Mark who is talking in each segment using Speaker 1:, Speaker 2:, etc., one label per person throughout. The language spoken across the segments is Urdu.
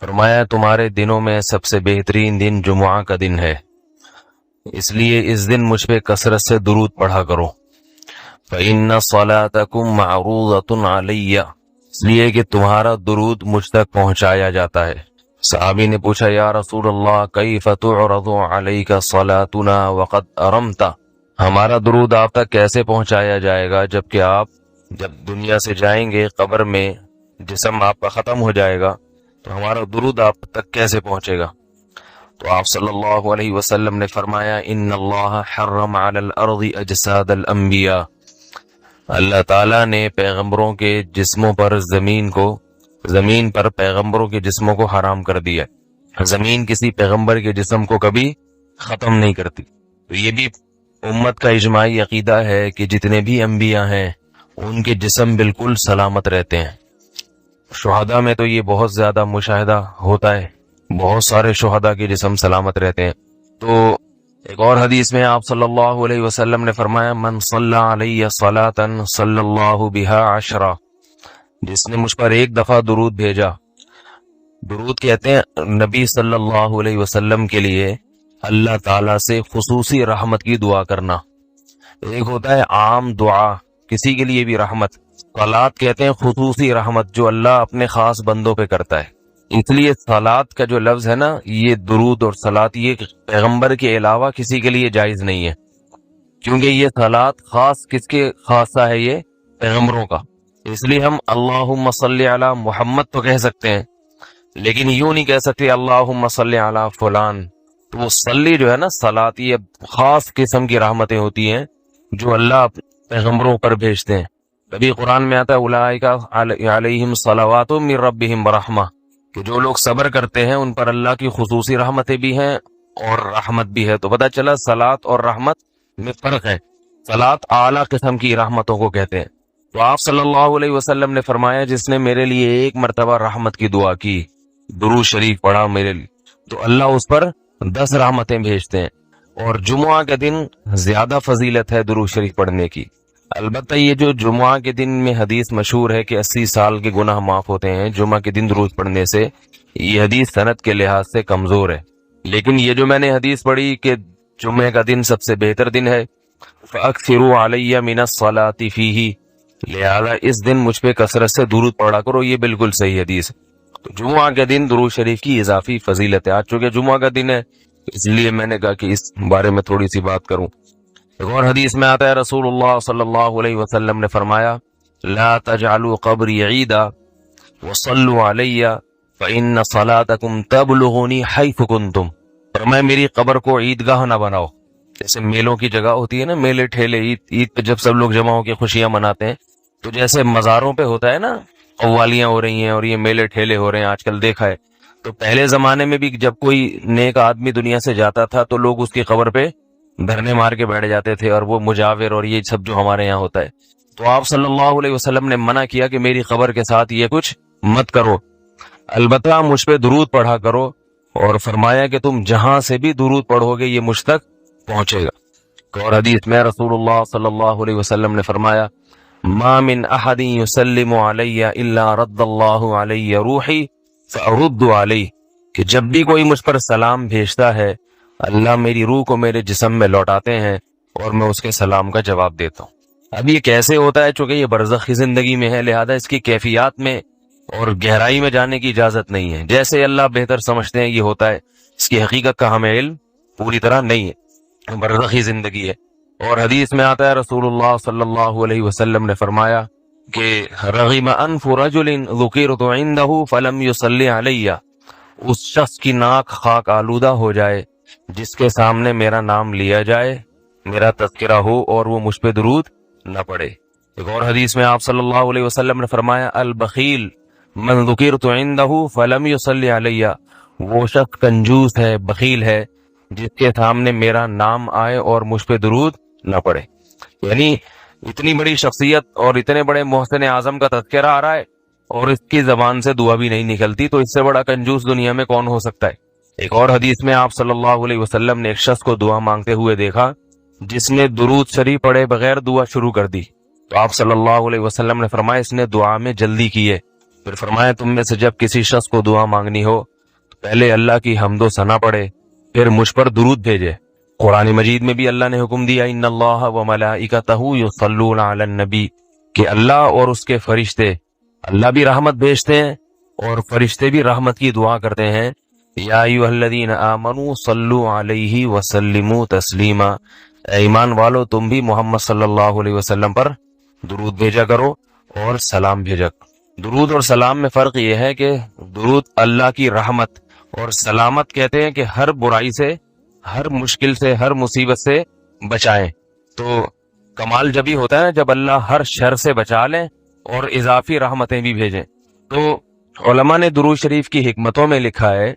Speaker 1: فرمایا تمہارے دنوں میں سب سے بہترین دن جمعہ کا دن ہے، اس لیے اس دن مجھ پہ کثرت سے درود پڑھا کرو۔ فَإِنَّ صَلَاتَكُمْ مَعْرُوضَةٌ عَلَيَّ، اس لیے کہ تمہارا درود مجھ تک پہنچایا جاتا ہے۔ صحابی نے پوچھا یا رسول اللہ کیف تعرض علیک صلاتنا وقد ارمت، ہمارا درود آپ تک کیسے پہنچایا جائے گا جبکہ آپ جب دنیا سے جائیں گے قبر میں جسم آپ کا ختم ہو جائے گا تو ہمارا درود آپ تک کیسے پہنچے گا؟ تو آپ صلی اللہ علیہ وسلم نے فرمایا ان اللہ حرم علی الارض اجساد الانبیاء، اللہ تعالیٰ نے پیغمبروں کے جسموں پر زمین پر پیغمبروں کے جسموں کو حرام کر دیا۔ زمین کسی پیغمبر کے جسم کو کبھی ختم نہیں کرتی۔ تو یہ بھی امت کا اجماعی عقیدہ ہے کہ جتنے بھی انبیاء ہیں ان کے جسم بالکل سلامت رہتے ہیں۔ شہداء میں تو یہ بہت زیادہ مشاہدہ ہوتا ہے، بہت سارے شہداء کے جسم سلامت رہتے ہیں۔ تو ایک اور حدیث میں آپ صلی اللہ علیہ وسلم نے فرمایا من صلی علیہ صلاۃ صلی اللہ بہا عشرہ، جس نے مجھ پر ایک دفعہ درود بھیجا۔ درود کہتے ہیں نبی صلی اللہ علیہ وسلم کے لیے اللہ تعالیٰ سے خصوصی رحمت کی دعا کرنا۔ ایک ہوتا ہے عام دعا، کسی کے لیے بھی رحمت، صلات کہتے ہیں خصوصی رحمت جو اللہ اپنے خاص بندوں پہ کرتا ہے۔ اس لیے صلات کا جو لفظ ہے نا، یہ درود اور صلات یہ پیغمبر کے علاوہ کسی کے لیے جائز نہیں ہے، کیونکہ یہ صلات خاص کس کے خاصہ ہے؟ یہ پیغمبروں کا۔ اس لیے ہم اللہم صلی علی محمد تو کہہ سکتے ہیں، لیکن یوں نہیں کہہ سکتے اللہم صلی علی فلان۔ تو وہ صلی جو ہے نا، صلات یہ خاص قسم کی رحمتیں ہوتی ہیں جو اللہ پیغمبروں پر بھیجتے ہیں۔ کبھی قرآن میں آتا ہے اولئک علیہم صلوات من ربہم ورحمہ، کہ جو لوگ صبر کرتے ہیں ان پر اللہ کی خصوصی رحمتیں بھی ہیں اور رحمت بھی ہے۔ تو پتہ چلا صلات اور رحمت میں فرق ہے۔ صلات اعلیٰ قسم کی رحمتوں کو کہتے ہیں۔ تو آپ صلی اللہ علیہ وسلم نے فرمایا جس نے میرے لیے ایک مرتبہ رحمت کی دعا کی، درود شریف پڑھا میرے لیے، تو اللہ اس پر 10 رحمتیں بھیجتے ہیں۔ اور جمعہ کے دن زیادہ فضیلت ہے درود شریف پڑھنے کی۔ البتہ یہ جو جمعہ کے دن میں حدیث مشہور ہے کہ 80 سال کے گناہ معاف ہوتے ہیں جمعہ کے دن درود پڑھنے سے، یہ حدیث سند کے لحاظ سے کمزور ہے۔ لیکن یہ جو میں نے حدیث پڑھی کہ جمعہ کا دن سب سے بہتر دن ہے، فَأَكْثِرُوا عَلَيَّ مِنَ الصَّلَاةِ فِيهِ، لہذا اس دن مجھ پہ کثرت سے درود پڑھا کرو، یہ بالکل صحیح حدیث ہے۔ تو جمعہ کے دن درود شریف کی اضافی فضیلت ہے۔ آج چونکہ جمعہ کا دن ہے اس لیے میں نے کہا کہ اس بارے میں تھوڑی سی بات کروں۔ ایک اور حدیث میں آتا ہے رسول اللہ صلی اللہ علیہ وسلم نے فرمایا لا تجعلوا قبری عیدا وصلوا علی فإن صلاتکم تبلغنی حیث کنتم، فرمایا میری قبر کو عیدگاہ نہ بناؤ۔ جیسے میلوں کی جگہ ہوتی ہے نا، میلے ٹھیلے، عید پہ جب سب لوگ جمع ہو کے خوشیاں مناتے ہیں، تو جیسے مزاروں پہ ہوتا ہے نا، قوالیاں ہو رہی ہیں اور یہ میلے ٹھیلے ہو رہے ہیں آج کل دیکھا ہے۔ تو پہلے زمانے میں بھی جب کوئی نیک آدمی دنیا سے جاتا تھا تو لوگ اس کی قبر پہ دھرنے مار کے بیٹھ جاتے تھے، اور وہ مجاور اور یہ سب جو ہمارے یہاں ہوتا ہے۔ تو آپ صلی اللہ علیہ وسلم نے منع کیا کہ میری قبر کے ساتھ یہ کچھ مت کرو، البتہ مجھ پہ درود پڑھا کرو، اور فرمایا کہ تم جہاں سے بھی درود پڑھو گے یہ مجھ تک پہنچے گا۔ اور حدیث میں رسول اللہ صلی اللہ علیہ وسلم نے فرمایا ما من احد یسلم علی الا رد اللہ علی روحی فارد علیہ، کہ جب بھی کوئی مجھ پر سلام بھیجتا ہے اللہ میری روح کو میرے جسم میں لوٹاتے ہیں اور میں اس کے سلام کا جواب دیتا ہوں۔ اب یہ کیسے ہوتا ہے؟ چونکہ یہ برزخی زندگی میں ہے، لہذا اس کی کیفیات میں اور گہرائی میں جانے کی اجازت نہیں ہے۔ جیسے اللہ بہتر سمجھتے ہیں یہ ہوتا ہے، اس کی حقیقت کا ہمیں علم پوری طرح نہیں ہے، برزخی زندگی ہے۔ اور حدیث میں آتا ہے رسول اللہ صلی اللہ علیہ وسلم نے فرمایا کہ رغم انف رجل ذکرت عنده فلم يصلی علی، اس شخص کی ناک خاک آلودہ ہو جائے جس کے سامنے میرا نام لیا جائے، میرا تذکرہ ہو اور وہ مجھ پہ درود نہ پڑے۔ ایک اور حدیث میں آپ صلی اللہ علیہ وسلم نے فرمایا البخیل من ذکرت عنده فلم يصلی علی، وہ شخص کنجوس ہے، بخیل ہے جس کے سامنے میرا نام آئے اور مجھ پہ درود نہ پڑے۔ یعنی اتنی بڑی شخصیت اور اتنے بڑے محسن اعظم کا تذکرہ آ رہا ہے اور اس کی زبان سے دعا بھی نہیں نکلتی، تو اس سے بڑا کنجوس دنیا میں کون ہو سکتا ہے؟ ایک اور حدیث میں آپ صلی اللہ علیہ وسلم نے ایک شخص کو دعا مانگتے ہوئے دیکھا جس نے درود شریف پڑھے بغیر دعا شروع کر دی، تو آپ صلی اللہ علیہ وسلم نے فرمایا اس نے دعا میں جلدی کی ہے، پھر فرمایا تم میں سے جب کسی شخص کو دعا مانگنی ہو تو پہلے اللہ کی حمد و ثنا پڑھے، پھر مجھ پر درود بھیجے۔ قرآن مجید میں بھی اللہ نے حکم دیا ان اللہ و ملائکتہ یصلون علی النبی، کہ اللہ اور اس کے فرشتے، اللہ بھی رحمت بھیجتے ہیں اور فرشتے بھی رحمت کی دعا کرتے ہیں۔ یا ایھا الذین آمنوا صلوا علیہ وسلموا تسلیما، اے ایمان والو تم بھی محمد صلی اللہ علیہ وسلم پر درود بھیجا کرو اور سلام بھیجا کرو۔ درود اور سلام میں فرق یہ ہے کہ درود اللہ کی رحمت اور سلامت کہتے ہیں کہ ہر برائی سے، ہر مشکل سے، ہر مصیبت سے بچائیں۔ تو کمال جبھی ہوتا ہے جب اللہ ہر شر سے بچا لیں اور اضافی رحمتیں بھی بھیجیں۔ تو علماء نے درود شریف کی حکمتوں میں لکھا ہے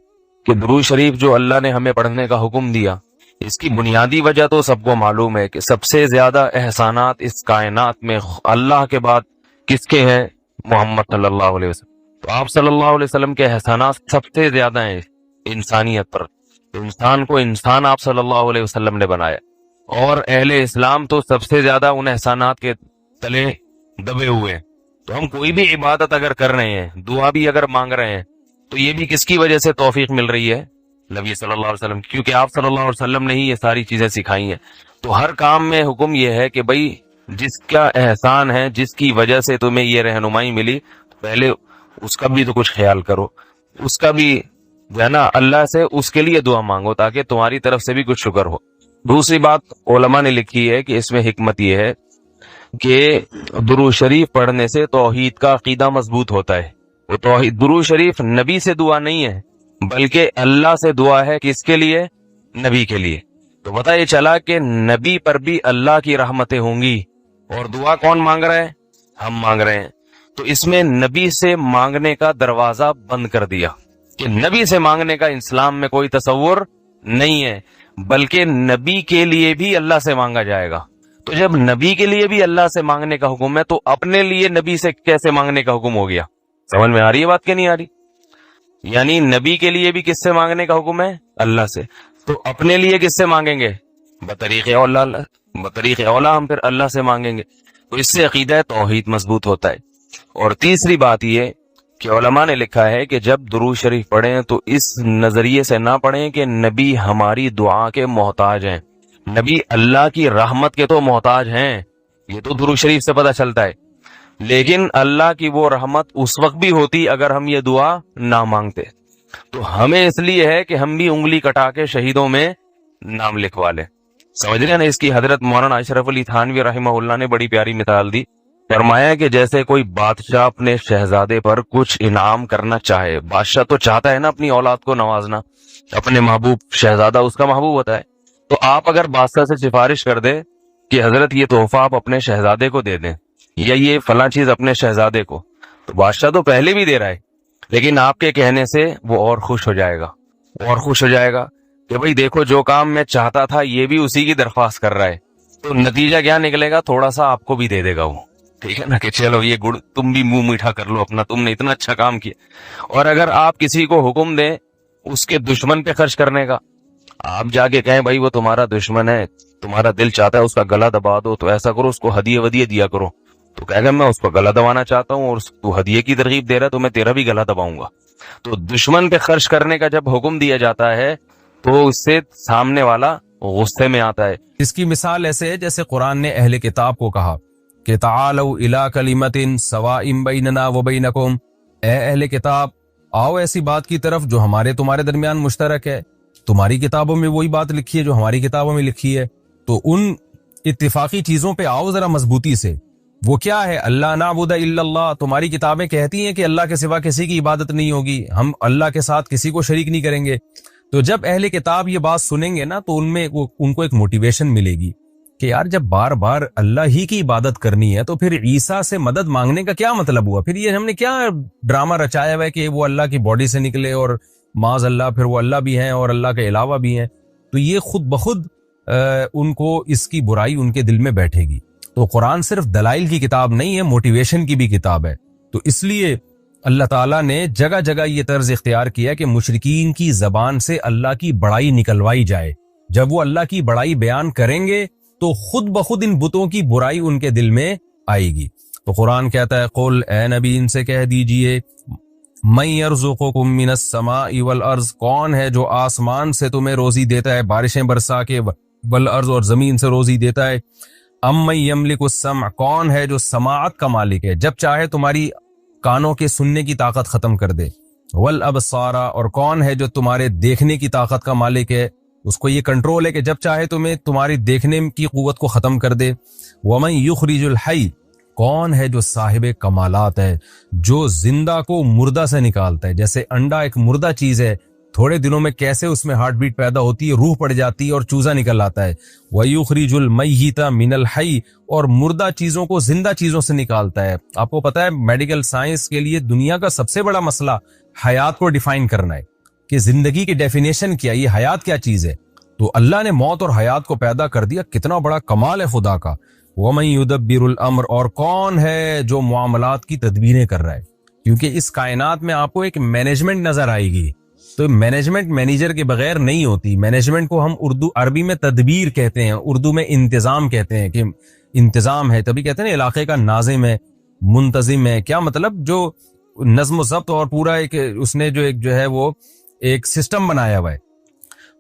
Speaker 1: کہ درود شریف جو اللہ نے ہمیں پڑھنے کا حکم دیا، اس کی بنیادی وجہ تو سب کو معلوم ہے کہ سب سے زیادہ احسانات اس کائنات میں اللہ کے بعد کس کے ہیں؟ محمد صلی اللہ علیہ وسلم۔ تو آپ صلی اللہ علیہ وسلم کے احسانات سب سے زیادہ ہیں انسانیت پر۔ انسان کو انسان آپ صلی اللہ علیہ وسلم نے بنایا، اور اہل اسلام تو سب سے زیادہ ان احسانات کے تلے دبے ہوئے ہیں۔ تو ہم کوئی بھی عبادت اگر کر رہے ہیں، دعا بھی اگر مانگ رہے ہیں، تو یہ بھی کس کی وجہ سے توفیق مل رہی ہے؟ نبی صلی اللہ علیہ وسلم، کیونکہ آپ صلی اللہ علیہ وسلم نے ہی یہ ساری چیزیں سکھائی ہیں۔ تو ہر کام میں حکم یہ ہے کہ بھئی جس کا احسان ہے، جس کی وجہ سے تمہیں یہ رہنمائی ملی، پہلے اس کا بھی تو کچھ خیال کرو، اس کا بھی جو ہے نا اللہ سے اس کے لیے دعا مانگو تاکہ تمہاری طرف سے بھی کچھ شکر ہو۔ دوسری بات علماء نے لکھی ہے کہ اس میں حکمت یہ ہے کہ درود شریف پڑھنے سے توحید کا عقیدہ مضبوط ہوتا ہے۔ وہ توحید، درود شریف نبی سے دعا نہیں ہے بلکہ اللہ سے دعا ہے، کس کے لیے؟ نبی کے لیے۔ تو پتہ یہ چلا کہ نبی پر بھی اللہ کی رحمتیں ہوں گی، اور دعا کون مانگ رہا ہے؟ ہم مانگ رہے ہیں۔ تو اس میں نبی سے مانگنے کا دروازہ بند کر دیا کہ نبی سے مانگنے کا اسلام میں کوئی تصور نہیں ہے، بلکہ نبی کے لیے بھی اللہ سے مانگا جائے گا۔ تو جب نبی کے لیے بھی اللہ سے مانگنے کا حکم ہے، تو اپنے لیے نبی سے کیسے مانگنے کا حکم ہو گیا؟ سمجھ میں آ رہی ہے بات کہ نہیں آ رہی؟ یعنی نبی کے لیے بھی کس سے مانگنے کا حکم ہے؟ اللہ سے۔ تو اپنے لیے کس سے مانگیں گے؟ بطریق اولا ہم پھر اللہ سے مانگیں گے۔ تو اس سے عقیدہ توحید مضبوط ہوتا ہے۔ اور تیسری بات یہ کہ علماء نے لکھا ہے کہ جب درود شریف پڑھیں تو اس نظریے سے نہ پڑھیں کہ نبی ہماری دعا کے محتاج ہیں، نبی اللہ کی رحمت کے تو محتاج ہیں، یہ تو درود شریف سے پتہ چلتا ہے، لیکن اللہ کی وہ رحمت اس وقت بھی ہوتی اگر ہم یہ دعا نہ مانگتے۔ تو ہمیں اس لیے ہے کہ ہم بھی انگلی کٹا کے شہیدوں میں نام لکھوا لیں۔ سمجھ رہے ہیں نا؟ اس کی حضرت مولانا اشرف علی تھانوی رحمہ اللہ نے بڑی پیاری مثال دی۔ فرمایا کہ جیسے کوئی بادشاہ اپنے شہزادے پر کچھ انعام کرنا چاہے، بادشاہ تو چاہتا ہے نا اپنی اولاد کو نوازنا، اپنے محبوب، شہزادہ اس کا محبوب ہوتا ہے۔ تو آپ اگر بادشاہ سے سفارش کر دیں کہ حضرت یہ تحفہ آپ اپنے شہزادے کو دے دیں، یا یہ فلاں چیز اپنے شہزادے کو، تو بادشاہ تو پہلے بھی دے رہا ہے، لیکن آپ کے کہنے سے وہ اور خوش ہو جائے گا کہ بھئی دیکھو جو کام میں چاہتا تھا یہ بھی اسی کی درخواست کر رہا ہے۔ تو نتیجہ کیا نکلے گا؟ تھوڑا سا آپ کو بھی دے دے گا وہ، ٹھیک ہے نا، کہ چلو یہ گڑ تم بھی منہ میٹھا کر لو اپنا، تم نے اتنا اچھا کام کیا۔ اور اگر آپ کسی کو حکم دیں اس کے دشمن پہ خرچ کرنے کا، آپ جا کے کہیں بھائی وہ تمہارا دشمن ہے، تمہارا دل چاہتا ہے اس کا گلا دبا دو، تو ایسا کرو اس کو ہدیے ودیے دیا کرو، تو کہے گا میں اس کو گلا دبانا چاہتا ہوں اور تو ہدیے کی ترغیب دے رہا ہے تو میں تیرا بھی گلا دباؤں گا۔ تو دشمن پہ خرچ کرنے کا جب حکم دیا جاتا ہے تو اس سے سامنے والا غصے میں آتا ہے۔
Speaker 2: اس کی مثال ایسے ہے جیسے قرآن نے اہل کتاب کو کہا کہ تعالوا الی کلمۃ سواء بیننا وبینکم، اے اہل کتاب آؤ ایسی بات کی طرف جو ہمارے تمہارے درمیان مشترک ہے، تمہاری کتابوں میں وہی بات لکھی ہے جو ہماری کتابوں میں لکھی ہے، تو ان اتفاقی چیزوں پہ آؤ ذرا مضبوطی سے۔ وہ کیا ہے؟ اللہ نعبد الا اللہ، تمہاری کتابیں کہتی ہیں کہ اللہ کے سوا کسی کی عبادت نہیں ہوگی، ہم اللہ کے ساتھ کسی کو شریک نہیں کریں گے۔ تو جب اہل کتاب یہ بات سنیں گے نا تو ان کو ایک موٹیویشن ملے گی کہ یار جب بار بار اللہ ہی کی عبادت کرنی ہے تو پھر عیسیٰ سے مدد مانگنے کا کیا مطلب ہوا؟ پھر یہ ہم نے کیا ڈرامہ رچایا ہوا ہے کہ وہ اللہ کی باڈی سے نکلے اور معاذ اللہ پھر وہ اللہ بھی ہیں اور اللہ کے علاوہ بھی ہیں؟ تو یہ خود بخود ان کو اس کی برائی ان کے دل میں بیٹھے گی۔ تو قرآن صرف دلائل کی کتاب نہیں ہے، موٹیویشن کی بھی کتاب ہے۔ تو اس لیے اللہ تعالیٰ نے جگہ جگہ یہ طرز اختیار کیا کہ مشرکین کی زبان سے اللہ کی بڑائی نکلوائی جائے۔ جب وہ اللہ کی بڑائی بیان کریں گے تو خود بخود ان بتوں کی برائی ان کے دل میں آئے گی۔ تو قرآن کہتا ہے قل اے نبی ان سے کہہ دیجئے من یرزقکم من السماء والارض، کون ہے جو آسمان سے تمہیں روزی دیتا ہے، بارشیں برسا کے، والارض اور زمین سے روزی دیتا ہے، ام من یملک السمع، کون ہے جو سماعت کا مالک ہے، جب چاہے تمہاری کانوں کے سننے کی طاقت ختم کر دے، والابصار، اور کون ہے جو تمہارے دیکھنے کی طاقت کا مالک ہے، اس کو یہ کنٹرول ہے کہ جب چاہے تمہیں تمہاری دیکھنے کی قوت کو ختم کر دے، ومن یخرج الحی، کون ہے جو صاحب کمالات ہے، جو زندہ کو مردہ سے نکالتا ہے، جیسے انڈا ایک مردہ چیز ہے، تھوڑے دنوں میں کیسے اس میں ہارٹ بیٹ پیدا ہوتی ہے، روح پڑ جاتی ہے اور چوزا نکل آتا ہے، وَيُخْرِجُ الْمَيِّتَ مِنَ الْحَيِّ، اور مردہ چیزوں کو زندہ چیزوں سے نکالتا ہے۔ آپ کو پتا ہے میڈیکل سائنس کے لیے دنیا کا سب سے بڑا مسئلہ حیات کو ڈیفائن کرنا ہے کہ زندگی کی ڈیفینیشن کیا، یہ حیات کیا چیز ہے، تو اللہ نے موت اور حیات کو پیدا کر دیا، کتنا بڑا کمال ہے خدا کا۔ وَمَن يُدَبِّرُ الْأَمْرَ، اور کون ہے جو معاملات کی تدبیریں کر رہا ہے، کیونکہ اس کائنات میں آپ کو ایک مینجمنٹ نظر آئے گی، تو مینجمنٹ مینیجر کے بغیر نہیں ہوتی۔ مینجمنٹ کو ہم عربی میں تدبیر کہتے ہیں، اردو میں انتظام کہتے ہیں، کہ انتظام ہے، تبھی کہتے ہیں نا علاقے کا ناظم ہے، منتظم ہے، کیا مطلب جو نظم و ضبط اور پورا ایک اس نے جو ہے وہ ایک سسٹم بنایا ہوا ہے،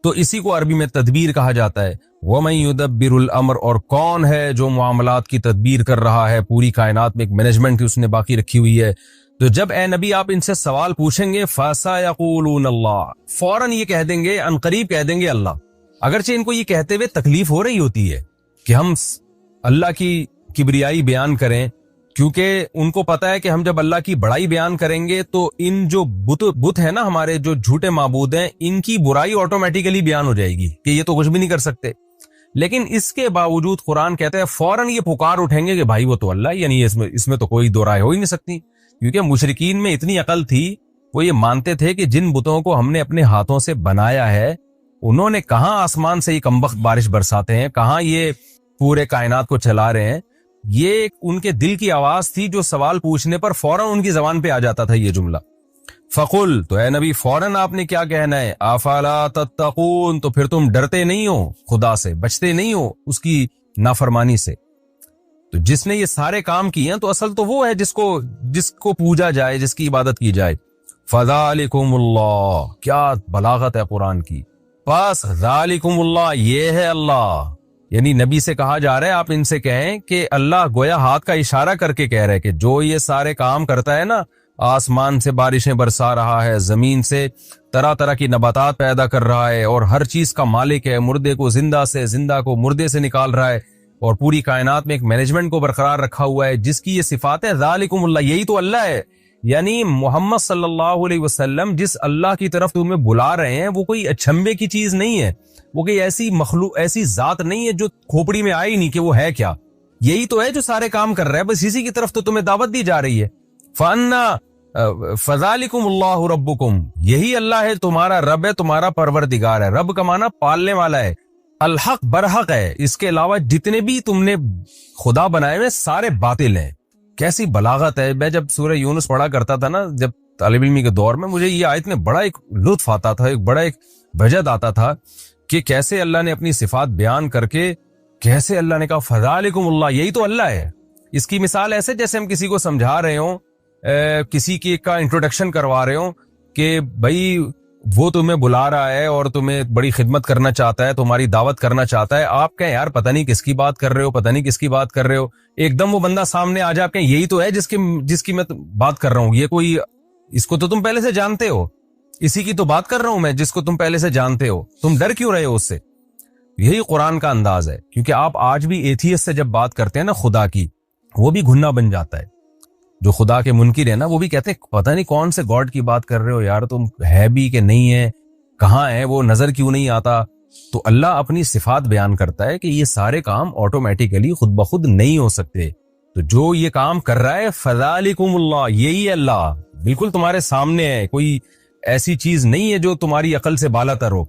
Speaker 2: تو اسی کو عربی میں تدبیر کہا جاتا ہے۔ وَمَن يُدَبِّرُ الْأَمْرَ، اور کون ہے جو معاملات کی تدبیر کر رہا ہے، پوری کائنات میں ایک مینجمنٹ اس نے باقی رکھی ہوئی ہے۔ تو جب اے نبی آپ ان سے سوال پوچھیں گے فَسَيَقُولُونَ اللَّهُ، فوراً یہ کہہ دیں گے، عنقریب کہہ دیں گے اللہ، اگرچہ ان کو یہ کہتے ہوئے تکلیف ہو رہی ہوتی ہے کہ ہم اللہ کی کبریائی بیان کریں، کیونکہ ان کو پتا ہے کہ ہم جب اللہ کی بڑائی بیان کریں گے تو ان جو بت ہیں نا ہمارے، جو جھوٹے معبود ہیں، ان کی برائی آٹومیٹیکلی بیان ہو جائے گی کہ یہ تو کچھ بھی نہیں کر سکتے۔ لیکن اس کے باوجود قرآن کہتا ہے فوراً یہ پکار اٹھیں گے کہ بھائی وہ تو اللہ، یعنی اس میں تو کوئی دو رائے ہو ہی نہیں سکتی، کیونکہ مشرکین میں اتنی عقل تھی، وہ یہ مانتے تھے کہ جن بتوں کو ہم نے اپنے ہاتھوں سے بنایا ہے، انہوں نے کہاں آسمان سے یہ کمبخت بارش برساتے ہیں، کہاں یہ پورے کائنات کو چلا رہے ہیں، یہ ان کے دل کی آواز تھی جو سوال پوچھنے پر فوراً ان کی زبان پہ آ جاتا تھا یہ جملہ۔ فقل، تو اے نبی فوراً آپ نے کیا کہنا ہے، افلا تتقون، تو پھر تم ڈرتے نہیں ہو خدا سے، بچتے نہیں ہو اس کی نافرمانی سے۔ تو جس نے یہ سارے کام کیے ہیں تو اصل تو وہ ہے جس کو پوجا جائے، جس کی عبادت کی جائے۔ فذالکم اللہ، کیا بلاغت ہے قرآن کی، پس ذالکم اللہ، یہ ہے اللہ، یعنی نبی سے کہا جا رہا ہے آپ ان سے کہیں کہ اللہ گویا ہاتھ کا اشارہ کر کے کہہ رہے کہ جو یہ سارے کام کرتا ہے نا، آسمان سے بارشیں برسا رہا ہے، زمین سے طرح طرح کی نباتات پیدا کر رہا ہے، اور ہر چیز کا مالک ہے، مردے کو زندہ سے، زندہ کو مردے سے نکال رہا ہے، اور پوری کائنات میں ایک مینجمنٹ کو برقرار رکھا ہوا ہے، جس کی یہ صفات ہے، ذالکم اللہ، یہی تو اللہ ہے۔ یعنی محمد صلی اللہ علیہ وسلم جس اللہ کی طرف تمہیں بلا رہے ہیں وہ کوئی اچھمبے کی چیز نہیں ہے، وہ کوئی ایسی مخلوق، ایسی ذات نہیں ہے جو کھوپڑی میں آئی نہیں کہ وہ ہے کیا، یہی تو ہے جو سارے کام کر رہا ہے، بس اسی کی طرف تو تمہیں دعوت دی جا رہی ہے۔ فَذَلِكُمُ اللَّهُ رَبُّكُمْ، یہی اللہ ہے، تمہارا رب ہے، تمہارا پروردگار ہے۔ رب کا معنی پالنے والا ہے، الحق برحق ہے، اس کے علاوہ جتنے بھی تم نے خدا بنائے ہوئے سارے باطل ہیں۔ کیسی بلاغت ہے۔ میں جب سورہ یونس پڑھا کرتا تھا نا جب طالب علمی کے دور میں، مجھے یہ آیت میں بڑا ایک لطف آتا تھا، بڑا ایک وجد آتا تھا کہ کیسے اللہ نے اپنی صفات بیان کر کے، کیسے اللہ نے کہا فذالکم اللہ، یہی تو اللہ ہے۔ اس کی مثال ایسے جیسے ہم کسی کو سمجھا رہے ہوں، کسی کی کا انٹروڈکشن کروا رہے ہوں کہ بھائی وہ تمہیں بلا رہا ہے اور تمہیں بڑی خدمت کرنا چاہتا ہے، تمہاری دعوت کرنا چاہتا ہے، آپ کہیں یار پتہ نہیں کس کی بات کر رہے ہو، پتہ نہیں کس کی بات کر رہے ہو، ایک دم وہ بندہ سامنے آ جا، آپ کہیں یہی تو ہے جس کی میں بات کر رہا ہوں، یہ کوئی، اس کو تو تم پہلے سے جانتے ہو، اسی کی تو بات کر رہا ہوں میں جس کو تم پہلے سے جانتے ہو، تم ڈر کیوں رہے ہو اس سے؟ یہی قرآن کا انداز ہے، کیونکہ آپ آج بھی ایتھیسٹ سے جب بات کرتے ہیں نا خدا کی، وہ بھی گھننا بن جاتا ہے۔ جو خدا کے منکر ہے نا وہ بھی کہتے ہیں پتہ نہیں کون سے گاڈ کی بات کر رہے ہو یار، تم ہے بھی کہ نہیں ہے، کہاں ہے وہ، نظر کیوں نہیں آتا؟ تو اللہ اپنی صفات بیان کرتا ہے کہ یہ سارے کام آٹومیٹیکلی خود بخود نہیں ہو سکتے، تو جو یہ کام کر رہا ہے فذالکم اللہ، یہی اللہ بالکل تمہارے سامنے ہے، کوئی ایسی چیز نہیں ہے جو تمہاری عقل سے بالا تر ہو،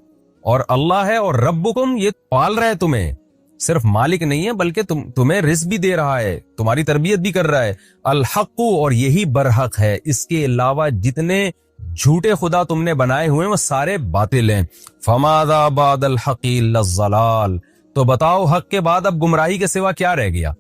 Speaker 2: اور اللہ ہے، اور ربکم، یہ پال رہا ہے تمہیں، صرف مالک نہیں ہے بلکہ تمہیں رزق بھی دے رہا ہے، تمہاری تربیت بھی کر رہا ہے۔ الحق، اور یہی برحق ہے، اس کے علاوہ جتنے جھوٹے خدا تم نے بنائے ہوئے وہ سارے باطل ہیں۔ فماذا بعد الحق الا الضلال، تو بتاؤ حق کے بعد اب گمراہی کے سوا کیا رہ گیا؟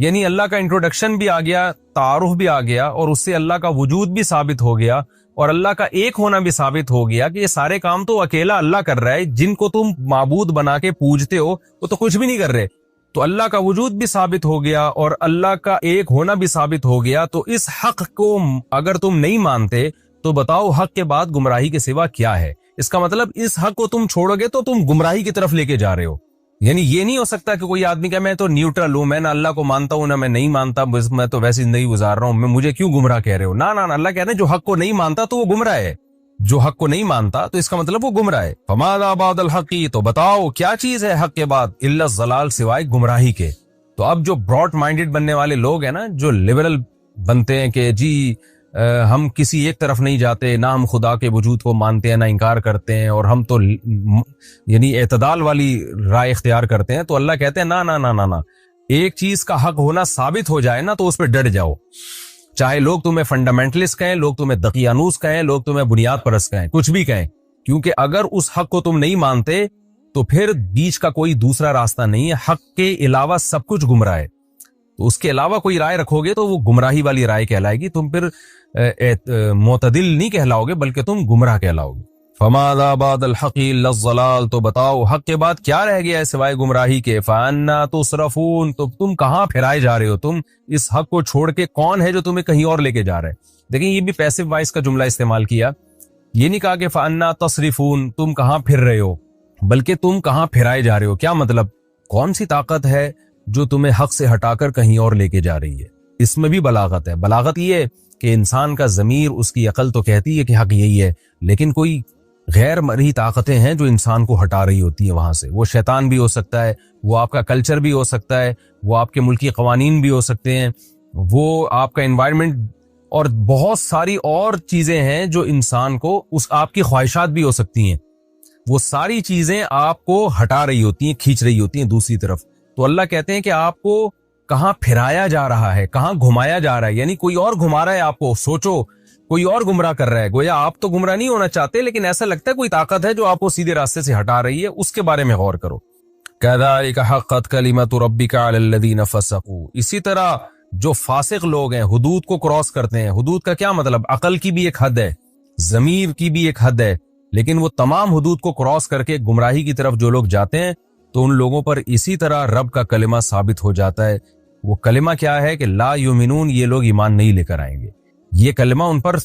Speaker 2: یعنی اللہ کا انٹروڈکشن بھی آ گیا، تعارف بھی آ گیا، اور اس سے اللہ کا وجود بھی ثابت ہو گیا، اور اللہ کا ایک ہونا بھی ثابت ہو گیا کہ یہ سارے کام تو اکیلا اللہ کر رہا ہے، جن کو تم معبود بنا کے پوجتے ہو وہ تو کچھ بھی نہیں کر رہے۔ تو اللہ کا وجود بھی ثابت ہو گیا اور اللہ کا ایک ہونا بھی ثابت ہو گیا۔ تو اس حق کو اگر تم نہیں مانتے تو بتاؤ حق کے بعد گمراہی کے سوا کیا ہے؟ اس کا مطلب اس حق کو تم چھوڑو گے تو تم گمراہی کی طرف لے کے جا رہے ہو۔ یعنی یہ نہیں ہو سکتا کہ کوئی آدمی کہ میں تو نیوٹرل ہوں، میں نہ اللہ کو مانتا ہوں نہ میں نہیں مانتا، بس میں تو ویسی زندگی گزار رہا ہوں، مجھے کیوں گمراہ کہہ رہے ہو؟ نہ اللہ کہہ رہے ہیں جو حق کو نہیں مانتا تو وہ گمراہ ہے، جو حق کو نہیں مانتا تو اس کا مطلب وہ گمراہ ہے۔ فماذا بعد الحق، تو بتاؤ کیا چیز ہے حق کے بعد؟ الا الضلال، سوائے گمراہی کے۔ تو اب جو براڈ مائنڈڈ بننے والے لوگ ہیں نا، جو لبرل بنتے ہیں کہ جی ہم کسی ایک طرف نہیں جاتے، نہ ہم خدا کے وجود کو مانتے ہیں نہ انکار کرتے ہیں، اور ہم تو یعنی اعتدال والی رائے اختیار کرتے ہیں، تو اللہ کہتے ہیں نہ نہ نہ نہ نہ، ایک چیز کا حق ہونا ثابت ہو جائے نا تو اس پہ ڈٹ جاؤ، چاہے لوگ تمہیں فنڈامنٹلسٹ کہیں، لوگ تمہیں دقیانوس کہیں، لوگ تمہیں بنیاد پرست کہیں، کچھ بھی کہیں، کیونکہ اگر اس حق کو تم نہیں مانتے تو پھر بیچ کا کوئی دوسرا راستہ نہیں ہے، حق کے علاوہ سب کچھ گمراہ ہے، تو اس کے علاوہ کوئی رائے رکھو گے تو وہ گمراہی والی رائے کہلائے گی، تم پھر معتدل نہیں کہلاؤ گے بلکہ تم گمراہ کہلاؤ گے۔ فماذا بعد الحق الا الضلال، تو بتاؤ حق کے بعد کیا رہ گیا ہے سوائے گمراہی کے؟ فانا تصرفون، تو تم کہاں پھرائے جا رہے ہو؟ تم اس حق کو چھوڑ کے کون ہے جو تمہیں کہیں اور لے کے جا رہا ہے؟ دیکھیں یہ بھی پیسو وائس کا جملہ استعمال کیا، یہ نہیں کہا کہ فانا تصرفون تم کہاں پھر رہے ہو، بلکہ تم کہاں پھرائے جا رہے ہو۔ کیا مطلب؟ کون سی طاقت ہے جو تمہیں حق سے ہٹا کر کہیں اور لے کے جا رہی ہے؟ اس میں بھی بلاغت ہے۔ بلاغت یہ ہے کہ انسان کا ضمیر، اس کی عقل تو کہتی ہے کہ حق یہی ہے، لیکن کوئی غیر مرئی طاقتیں ہیں جو انسان کو ہٹا رہی ہوتی ہیں وہاں سے۔ وہ شیطان بھی ہو سکتا ہے، وہ آپ کا کلچر بھی ہو سکتا ہے، وہ آپ کے ملکی قوانین بھی ہو سکتے ہیں، وہ آپ کا انوائرمنٹ، اور بہت ساری اور چیزیں ہیں جو انسان کو آپ کی خواہشات بھی ہو سکتی ہیں، وہ ساری چیزیں آپ کو ہٹا رہی ہوتی ہیں، کھینچ رہی ہوتی ہیں دوسری طرف۔ تو اللہ کہتے ہیں کہ آپ کو کہاں پھرایا جا رہا ہے، کہاں گھمایا جا رہا ہے، یعنی کوئی اور گھما رہا ہے آپ کو، سوچو کوئی اور گمراہ کر رہا ہے، گویا آپ تو گمراہ نہیں ہونا چاہتے لیکن ایسا لگتا ہے کوئی طاقت ہے جو آپ کو سیدھے راستے سے ہٹا رہی ہے، اس کے بارے میں غور کرو۔ کذالک حقت کلمۃ ربک علی الذین فسقوا، اسی طرح جو فاسق لوگ ہیں، حدود کو کراس کرتے ہیں۔ حدود کا کیا مطلب؟ عقل کی بھی ایک حد ہے، ضمیر کی بھی ایک حد ہے، لیکن وہ تمام حدود کو کراس کر کے گمراہی کی طرف جو لوگ جاتے ہیں تو ان لوگوں پر اسی طرح رب کا کلمہ ثابت ہو جاتا ہے۔ وہ کلمہ کیا ہے کہ لا یؤمنون، یہ لوگ ایمان نہیں لے کر آئیں گے، یہ کلمہ ان پر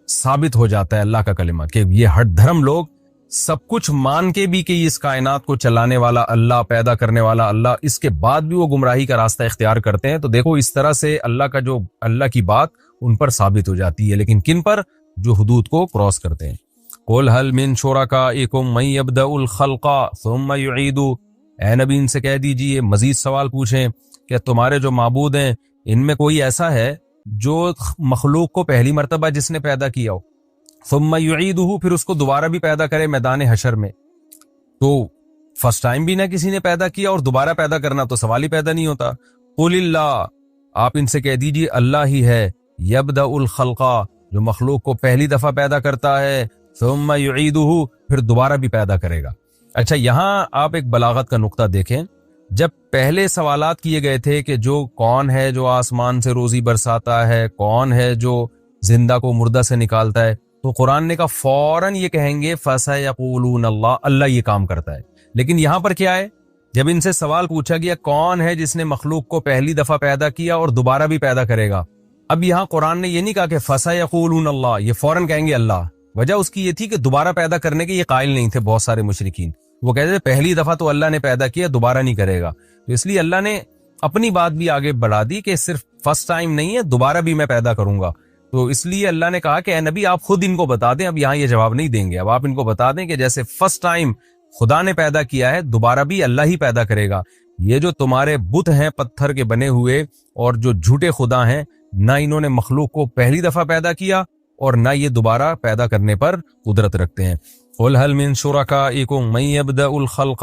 Speaker 2: ثابت ہو جاتا ہے، اللہ کا کلمہ، کہ یہ ہٹ دھرم لوگ سب کچھ مان کے بھی کہ اس کائنات کو چلانے والا اللہ، پیدا کرنے والا اللہ، اس کے بعد بھی وہ گمراہی کا راستہ اختیار کرتے ہیں۔ تو دیکھو اس طرح سے اللہ کی بات ان پر ثابت ہو جاتی ہے، لیکن کن پر؟ جو حدود کو کراس کرتے ہیں۔ قل هل من شرکائکم من یبدأ الخلق ثم یعید، اے نبی ان سے کہہ دیجئے، مزید سوال پوچھیں کہ تمہارے جو معبود ہیں ان میں کوئی ایسا ہے جو مخلوق کو پہلی مرتبہ جس نے پیدا کیا ہو، ثم یعیدہ، پھر اس کو دوبارہ بھی پیدا کرے میدان حشر میں؟ تو فرسٹ ٹائم بھی نہ کسی نے پیدا کیا اور دوبارہ پیدا کرنا تو سوال ہی پیدا نہیں ہوتا۔ قل اللہ، آپ ان سے کہہ دیجئے اللہ ہی ہے، یبدأ الخلق، جو مخلوق کو پہلی دفعہ پیدا کرتا ہے، ثم یعیدہ، پھر دوبارہ بھی پیدا کرے گا۔ اچھا یہاں آپ ایک بلاغت کا نقطہ دیکھیں، جب پہلے سوالات کیے گئے تھے کہ جو کون ہے جو آسمان سے روزی برساتا ہے، کون ہے جو زندہ کو مردہ سے نکالتا ہے، تو قرآن نے کہا فوراً یہ کہیں گے فَسَيَقُولُونَ اللَّهُ، اللہ یہ کام کرتا ہے۔ لیکن یہاں پر کیا ہے؟ جب ان سے سوال پوچھا گیا کون ہے جس نے مخلوق کو پہلی دفعہ پیدا کیا اور دوبارہ بھی پیدا کرے گا، اب یہاں قرآن نے یہ نہیں کہا کہ فَسَيَقُولُونَ اللَّهُ، یہ فوراً کہیں گے اللہ۔ وجہ اس کی یہ تھی کہ دوبارہ پیدا کرنے کے یہ قائل نہیں تھے بہت سارے مشرکین، وہ کہتے تھے پہلی دفعہ تو اللہ نے پیدا کیا، دوبارہ نہیں کرے گا، تو اس لیے اللہ نے اپنی بات بھی آگے بڑھا دی کہ صرف فرسٹ ٹائم نہیں ہے، دوبارہ بھی میں پیدا کروں گا۔ تو اس لیے اللہ نے کہا کہ اے نبی آپ خود ان کو بتا دیں، اب یہاں یہ جواب نہیں دیں گے، اب آپ ان کو بتا دیں کہ جیسے فرسٹ ٹائم خدا نے پیدا کیا ہے، دوبارہ بھی اللہ ہی پیدا کرے گا۔ یہ جو تمہارے بت ہیں پتھر کے بنے ہوئے اور جو جھوٹے خدا ہیں، نہ انہوں نے مخلوق کو پہلی دفعہ پیدا کیا اور نہ یہ دوبارہ پیدا کرنے پر قدرت رکھتے ہیں۔ قل هل من شرکائکم من یبدأ الخلق،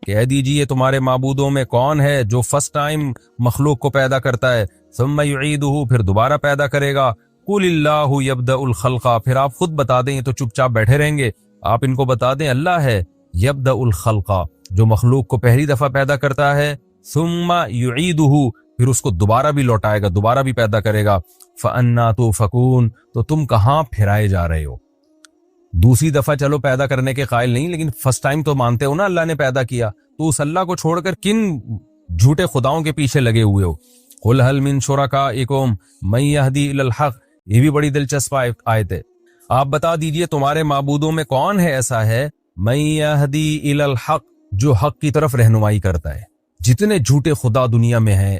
Speaker 2: کہہ دیجئے تمہارے معبودوں میں کون ہے جو فرسٹ ٹائم مخلوق کو پیدا کرتا ہے، ثم یعیدہ، پھر دوبارہ پیدا کرے گا۔ قل اللہ یبدأ الخلق، پھر آپ خود بتا دیں، یہ تو چپ چاپ بیٹھے رہیں گے، آپ ان کو بتا دیں اللہ ہے یبدأ الخلق، جو مخلوق کو پہلی دفعہ پیدا کرتا ہے، ثم یعیدہ، پھر اس کو دوبارہ بھی لوٹائے گا، دوبارہ بھی پیدا کرے گا۔ فَأَنَّا تُؤْفَكُونَ، تو تم کہاں پھرائے جا رہے ہو؟ دوسری دفعہ چلو پیدا کرنے کے قائل نہیں، لیکن فرسٹ ٹائم تو مانتے ہو نا اللہ نے پیدا کیا، تو اس اللہ کو چھوڑ کر کن جھوٹے خداؤں کے پیچھے لگے ہوئے ہو؟ قُلْ هَلْ مِن شُرَكَائِكُم مَن يَهْدِي إِلَى الْحَقِّ، یہ بھی بڑی دلچسپ آیت ہے۔ آپ بتا دیجئے تمہارے معبودوں میں کون ہے ایسا ہے مَن يَهْدِي إِلَى الْحَقِّ، جو حق کی طرف رہنمائی کرتا ہے۔ جتنے جھوٹے خدا دنیا میں ہیں،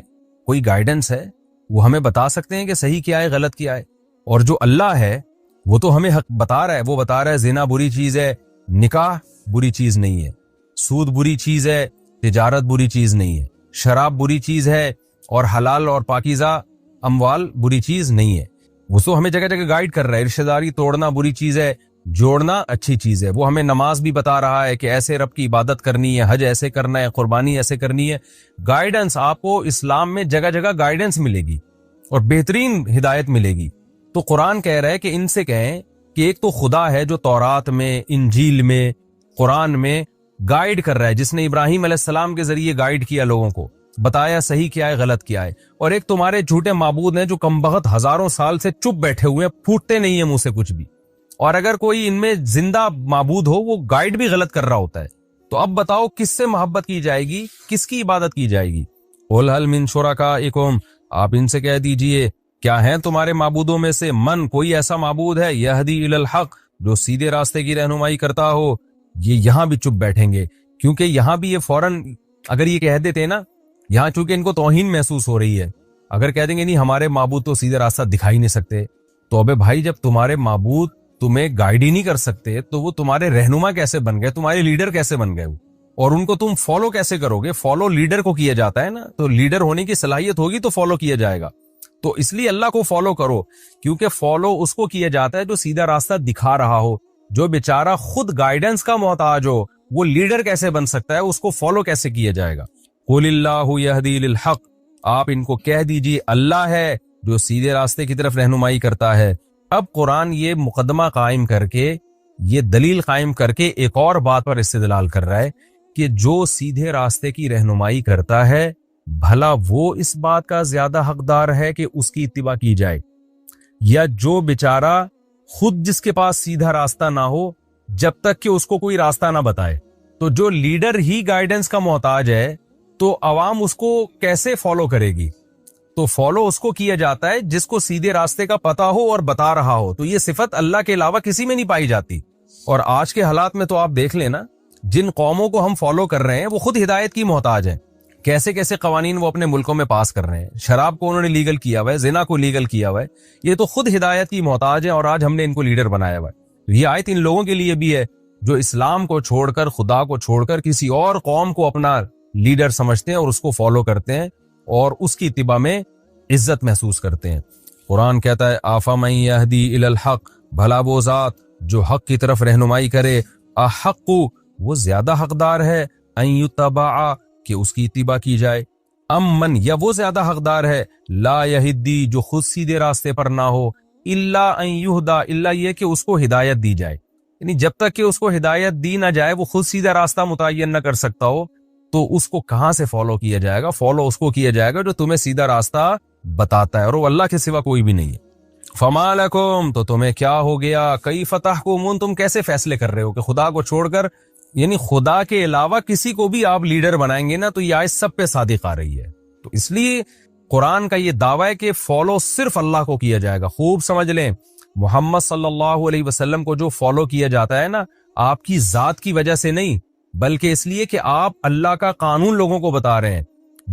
Speaker 2: کوئی گائیڈنس ہے؟ وہ ہمیں بتا سکتے ہیں کہ صحیح کیا ہے غلط کیا ہے؟ اور جو اللہ ہے وہ تو ہمیں حق بتا رہا ہے، وہ بتا رہا ہے زنا بری چیز ہے، نکاح بری چیز نہیں ہے، سود بری چیز ہے، تجارت بری چیز نہیں ہے، شراب بری چیز ہے، اور حلال اور پاکیزہ اموال بری چیز نہیں ہے۔ وہ تو ہمیں جگہ جگہ گائیڈ کر رہا ہے، رشتہ داری توڑنا بری چیز ہے، جوڑنا اچھی چیز ہے۔ وہ ہمیں نماز بھی بتا رہا ہے کہ ایسے رب کی عبادت کرنی ہے، حج ایسے کرنا ہے، قربانی ایسے کرنی ہے۔ گائیڈنس آپ کو اسلام میں جگہ جگہ گائیڈنس ملے گی اور بہترین ہدایت ملے گی۔ تو قرآن کہہ رہا ہے کہ ان سے کہیں کہ ایک تو خدا ہے جو تورات میں، انجیل میں، قرآن میں گائیڈ کر رہا ہے، جس نے ابراہیم علیہ السلام کے ذریعے گائیڈ کیا لوگوں کو، بتایا صحیح کیا ہے غلط کیا ہے۔ اور ایک تمہارے جھوٹے معبود ہیں جو کم بخت ہزاروں سال سے چپ بیٹھے ہوئے ہیں، پھوٹتے نہیں ہیں منہ سے کچھ بھی، اور اگر کوئی ان میں زندہ معبود ہو وہ گائیڈ بھی غلط کر رہا ہوتا ہے۔ تو اب بتاؤ کس سے محبت کی جائے گی، کس کی عبادت کی جائے گی؟ قُلْ هَلْ مِن شُرَكَائِكُم، آپ ان سے کہہ دیجئے کیا ہیں تمہارے معبودوں میں سے من، کوئی ایسا معبود ہے یہدی الی الحق، جو سیدھے راستے کی رہنمائی کرتا ہو؟ یہ یہاں بھی چپ بیٹھیں گے، کیونکہ یہاں بھی یہ فوراً اگر یہ کہہ دیتے نا، یہاں چونکہ ان کو توہین محسوس ہو رہی ہے، اگر کہہ دیں گے نہیں ہمارے معبود تو سیدھے راستہ دکھائی نہیں سکتے، تو ابے بھائی جب تمہارے معبود تمہیں گائیڈ ہی نہیں کر سکتے تو وہ تمہارے رہنما کیسے بن گئے، تمہارے لیڈر کیسے بن گئے وہ؟ اور ان کو تم فالو کیسے کرو گے؟ فالو لیڈر کو کیا جاتا ہے نا، تو لیڈر ہونے کی صلاحیت ہوگی تو فالو کیا جائے گا۔ تو اس لیے اللہ کو فالو کرو، کیونکہ فالو اس کو کیا جاتا ہے جو سیدھا راستہ دکھا رہا ہو۔ جو بیچارہ خود گائیڈنس کا محتاج ہو وہ لیڈر کیسے بن سکتا ہے، اس کو فالو کیسے کیا جائے گا؟ قُلِ اللَّهُ يَهْدِي لِلْحَقِّ، آپ ان کو کہہ دیجئے اللہ ہے جو سیدھے راستے کی طرف رہنمائی کرتا ہے۔ اب قرآن یہ مقدمہ قائم کر کے، یہ دلیل قائم کر کے ایک اور بات پر استدلال کر رہا ہے کہ جو سیدھے راستے کی رہنمائی کرتا ہے بھلا وہ اس بات کا زیادہ حقدار ہے کہ اس کی اتباع کی جائے، یا جو بیچارہ خود جس کے پاس سیدھا راستہ نہ ہو جب تک کہ اس کو کوئی راستہ نہ بتائے؟ تو جو لیڈر ہی گائیڈنس کا محتاج ہے تو عوام اس کو کیسے فالو کرے گی؟ تو فالو اس کو کیا جاتا ہے جس کو سیدھے راستے کا پتہ ہو اور بتا رہا ہو۔ تو یہ صفت اللہ کے علاوہ کسی میں نہیں پائی جاتی۔ اور آج کے حالات میں تو آپ دیکھ لیں نا، جن قوموں کو ہم فالو کر رہے ہیں وہ خود ہدایت کی محتاج ہیں۔ کیسے کیسے قوانین وہ اپنے ملکوں میں پاس کر رہے ہیں، شراب کو انہوں نے لیگل کیا ہوا ہے، زنا کو لیگل کیا ہوا ہے، یہ تو خود ہدایت کی محتاج ہیں، اور آج ہم نے ان کو لیڈر بنایا ہوا ہے۔ یہ آیت ان لوگوں کے لیے بھی ہے جو اسلام کو چھوڑ کر، خدا کو چھوڑ کر کسی اور قوم کو اپنا لیڈر سمجھتے ہیں اور اس کو فالو کرتے ہیں اور اس کی اتباع میں عزت محسوس کرتے ہیں۔ قرآن کہتا ہے آفمن یہدی الی الحق، بھلا وہ ذات جو حق کی طرف رہنمائی کرے، احق، وہ زیادہ حقدار ہے، ان یتبع، کہ اس کی اتباع کی جائے، من، یا وہ زیادہ حقدار ہے، لا یہدی، جو خود سیدھے راستے پر نہ ہو، الا ان یہدا، الا یہ کہ اس کو ہدایت دی جائے، یعنی جب تک کہ اس کو ہدایت دی نہ جائے وہ خود سیدھا راستہ متعین نہ کر سکتا ہو، تو اس کو کہاں سے فالو کیا جائے گا؟ فالو اس کو کیا جائے گا جو تمہیں سیدھا راستہ بتاتا ہے، اور وہ اللہ کے سوا کوئی بھی نہیں ہے۔ فما لکم، تو تمہیں کیا ہو گیا، کیف تحکمون، تم کیسے فیصلے کر رہے ہو کہ خدا کو چھوڑ کر، یعنی خدا کے علاوہ کسی کو بھی آپ لیڈر بنائیں گے نا تو یہ آیت سب پہ صادق آ رہی ہے۔ تو اس لیے قرآن کا یہ دعویٰ ہے کہ فالو صرف اللہ کو کیا جائے گا۔ خوب سمجھ لیں، محمد صلی اللہ علیہ وسلم کو جو فالو کیا جاتا ہے نا، آپ کی ذات کی وجہ سے نہیں، بلکہ اس لیے کہ آپ اللہ کا قانون لوگوں کو بتا رہے ہیں،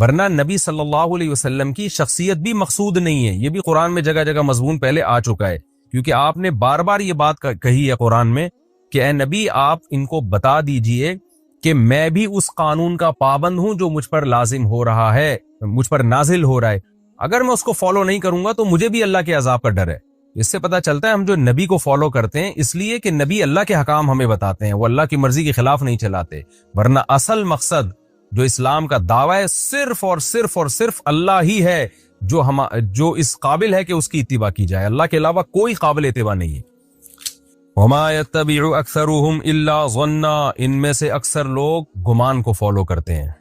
Speaker 2: ورنہ نبی صلی اللہ علیہ وسلم کی شخصیت بھی مقصود نہیں ہے۔ یہ بھی قرآن میں جگہ جگہ مضمون پہلے آ چکا ہے، کیونکہ آپ نے بار بار یہ بات کہی ہے قرآن میں کہ اے نبی آپ ان کو بتا دیجئے کہ میں بھی اس قانون کا پابند ہوں جو مجھ پر لازم ہو رہا ہے، مجھ پر نازل ہو رہا ہے، اگر میں اس کو فالو نہیں کروں گا تو مجھے بھی اللہ کے عذاب کا ڈر ہے۔ اس سے پتہ چلتا ہے ہم جو نبی کو فالو کرتے ہیں اس لیے کہ نبی اللہ کے حکام ہمیں بتاتے ہیں، وہ اللہ کی مرضی کے خلاف نہیں چلاتے، ورنہ اصل مقصد جو اسلام کا دعویٰ ہے صرف اور صرف اور صرف اللہ ہی ہے جو اس قابل ہے کہ اس کی اتباع کی جائے، اللہ کے علاوہ کوئی قابل اتباع نہیں ہے۔ وما يتبع اکثرهم الا ظنا، ان میں سے اکثر لوگ گمان کو فالو کرتے ہیں۔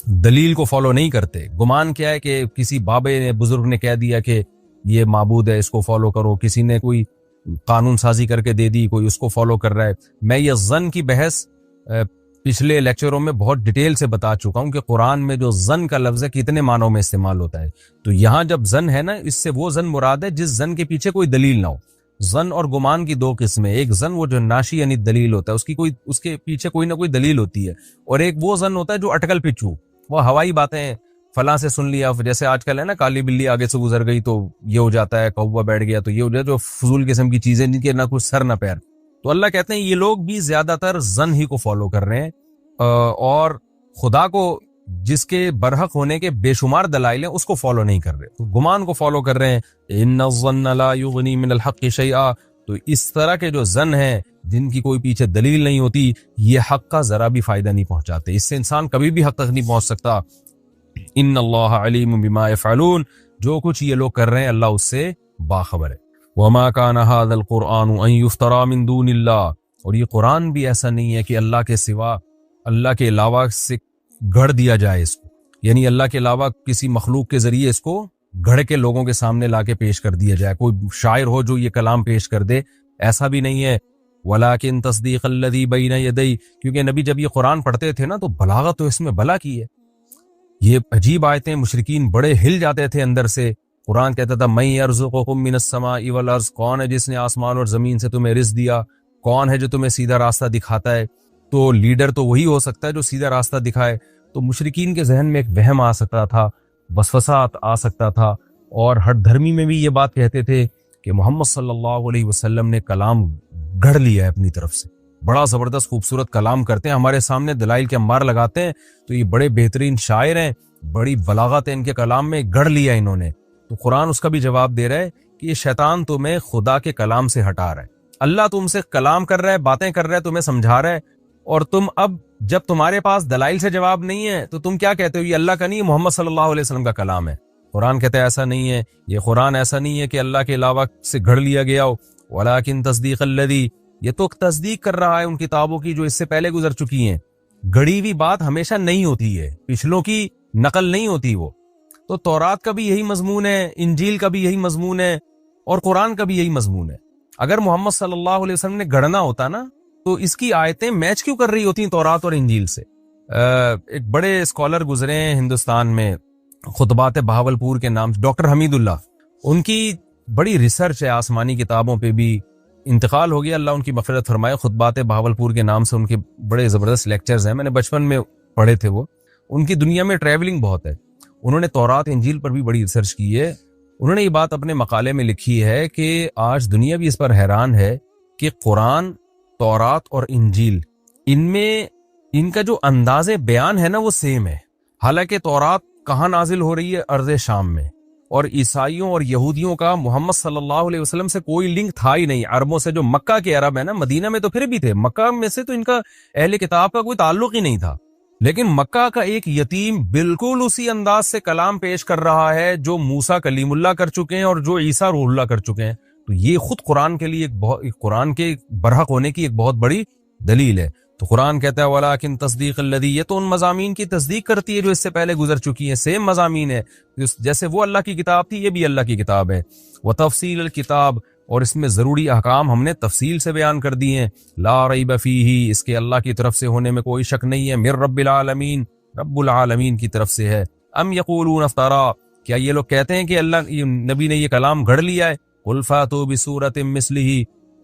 Speaker 2: دلیل کو فالو نہیں کرتے. گمان کیا ہے کہ کسی بابے نے بزرگ نے کہہ دیا کہ یہ معبود ہے اس کو فالو کرو, کسی نے کوئی قانون سازی کر کے دے دی, کوئی اس کو فالو کر رہا ہے. میں یہ ظن کی بحث پچھلے لیکچروں میں بہت ڈیٹیل سے بتا چکا ہوں کہ قرآن میں جو ظن کا لفظ ہے کتنے معنوں میں استعمال ہوتا ہے. تو یہاں جب ظن ہے نا, اس سے وہ ظن مراد ہے جس ظن کے پیچھے کوئی دلیل نہ ہو. ظن اور گمان کی دو قسمیں, ایک ظن وہ جو ناشی یعنی دلیل ہوتا ہے, اس کے پیچھے کوئی نہ کوئی دلیل ہوتی ہے, اور ایک وہ ظن ہوتا ہے جو اٹکل پچو, وہ ہوائی باتیں فلاں سے سن لیا, جیسے آج کل ہے نا کالی بلی آگے سے گزر گئی تو یہ ہو جاتا ہے, کوا بیٹھ گیا تو یہ ہو جاتا ہے, جو فضول قسم کی چیزیں جن کے نہ کوئی سر نہ پیر. تو اللہ کہتے ہیں یہ لوگ بھی زیادہ تر ظن ہی کو فالو کر رہے ہیں, اور خدا کو جس کے برحق ہونے کے بے شمار دلائل ہیں اس کو فالو نہیں کر رہے, تو گمان کو فالو کر رہے ہیں. ان الظن لا یغنی من الحق شیئا, تو اس طرح کے جو ظن ہیں جن کی کوئی پیچھے دلیل نہیں ہوتی, یہ حق کا ذرا بھی فائدہ نہیں پہنچاتے, اس سے انسان کبھی بھی حق تک نہیں پہنچ سکتا. ان اللہ علیم بما یفعلون, جو کچھ یہ لوگ کر رہے ہیں اللہ اس سے باخبر ہے. وما کان ھذا القرآن ان یفترى من دون اللہ, اور یہ قرآن بھی ایسا نہیں ہے کہ اللہ کے سوا, اللہ کے علاوہ سے گھڑ دیا جائے اس کو, یعنی اللہ کے علاوہ کسی مخلوق کے ذریعے اس کو گھڑ کے لوگوں کے سامنے لا کے پیش کر دیا جائے, کوئی شاعر ہو جو یہ کلام پیش کر دے, ایسا بھی نہیں ہے. ولیکن تصدیق الذی بین یدی, کیونکہ نبی جب یہ قرآن پڑھتے تھے نا تو بلاغت تو اس میں بلا کی ہے. یہ عجیب آیتیں, مشرکین بڑے ہل جاتے تھے اندر سے. قرآن کہتا تھا من یرزقکم من السماء والارض, کون ہے جس نے آسمان اور زمین سے تمہیں رزق دیا, کون ہے جو تمہیں سیدھا راستہ دکھاتا ہے. تو لیڈر تو وہی ہو سکتا ہے جو سیدھا راستہ دکھائے. تو مشرکین کے ذہن میں ایک وہم آ سکتا تھا, وسوسہ آ سکتا تھا, اور ہر دھرمی میں بھی یہ بات کہتے تھے کہ محمد صلی اللہ علیہ وسلم نے کلام گھڑ لیا ہے اپنی طرف سے, بڑا زبردست خوبصورت کلام کرتے ہیں, ہمارے سامنے دلائل کے انبار لگاتے ہیں, تو یہ بڑے بہترین شاعر ہیں, بڑی بلاغت ہے ان کے کلام میں, گھڑ لیا انہوں نے. تو قرآن اس کا بھی جواب دے رہا ہے کہ یہ شیطان تمہیں خدا کے کلام سے ہٹا رہا ہے. اللہ تم سے کلام کر رہا ہے, باتیں کر رہا ہے, تمہیں سمجھا رہا ہے, اور تم اب جب تمہارے پاس دلائل سے جواب نہیں ہے تو تم کیا کہتے ہو, یہ اللہ کا نہیں, محمد صلی اللہ علیہ وسلم کا کلام ہے. قرآن کہتا ہے ایسا نہیں ہے, یہ قرآن ایسا نہیں ہے کہ اللہ کے علاوہ سے گھڑ لیا گیا ہو. ولیکن تصدیق الذی, یہ تو تصدیق کر رہا ہے ان کتابوں کی جو اس سے پہلے گزر چکی ہیں. گھڑی ہوئی بات ہمیشہ نہیں ہوتی ہے, پچھلوں کی نقل نہیں ہوتی وہ. تو تورات کا بھی یہی مضمون ہے, انجیل کا بھی یہی مضمون ہے, اور قرآن کا بھی یہی مضمون ہے. اگر محمد صلی اللہ علیہ وسلم نے گھڑنا ہوتا نا تو اس کی آیتیں میچ کیوں کر رہی ہوتی ہیں تورات اور انجیل سے. ایک بڑے اسکالر گزرے ہیں ہندوستان میں, خطبات بہاولپور کے نام سے, ڈاکٹر حمید اللہ, ان کی بڑی ریسرچ ہے آسمانی کتابوں پہ بھی. انتقال ہو گیا, اللہ ان کی مغفرت فرمائے. خطبات بہاولپور کے نام سے ان کے بڑے زبردست لیکچرز ہیں, میں نے بچپن میں پڑھے تھے وہ. ان کی دنیا میں ٹریولنگ بہت ہے, انہوں نے تورات انجیل پر بھی بڑی ریسرچ کی ہے. انہوں نے یہ بات اپنے مقالے میں لکھی ہے کہ آج دنیا بھی اس پر حیران ہے کہ قرآن, تورات اور انجیل, ان میں ان کا جو انداز بیان ہے نا وہ سیم ہے. حالانکہ تورات کہاں نازل ہو رہی ہے, ارض شام میں, اور عیسائیوں اور یہودیوں کا محمد صلی اللہ علیہ وسلم سے کوئی لنک تھا ہی نہیں. عربوں سے, جو مکہ کے عرب ہے نا, مدینہ میں تو پھر بھی تھے, مکہ میں سے تو ان کا اہل کتاب کا کوئی تعلق ہی نہیں تھا. لیکن مکہ کا ایک یتیم بالکل اسی انداز سے کلام پیش کر رہا ہے جو موسیٰ کلیم اللہ کر چکے ہیں اور جو عیسیٰ روح اللہ کر چکے ہیں. تو یہ خود قرآن کے لیے قرآن کے برحق ہونے کی ایک بہت بڑی دلیل ہے. تو قرآن کہتا ہے ولیکن تصدیق الذی, یہ تو ان مضامین کی تصدیق کرتی ہے جو اس سے پہلے گزر چکی ہیں, سیم مضامین ہے. جیسے وہ اللہ کی کتاب تھی, یہ بھی اللہ کی کتاب ہے. وتفصیل الکتاب, اور اس میں ضروری احکام ہم نے تفصیل سے بیان کر دیے ہیں. لا ریب فیہ, اس کے اللہ کی طرف سے ہونے میں کوئی شک نہیں ہے. من رب العالمین, رب العالمین کی طرف سے ہے. ام یقولون افترا, کیا یہ لوگ کہتے ہیں کہ اللہ نبی نے یہ کلام گھڑ لیا ہے. قل فاتوا بسورۃ مثلہ,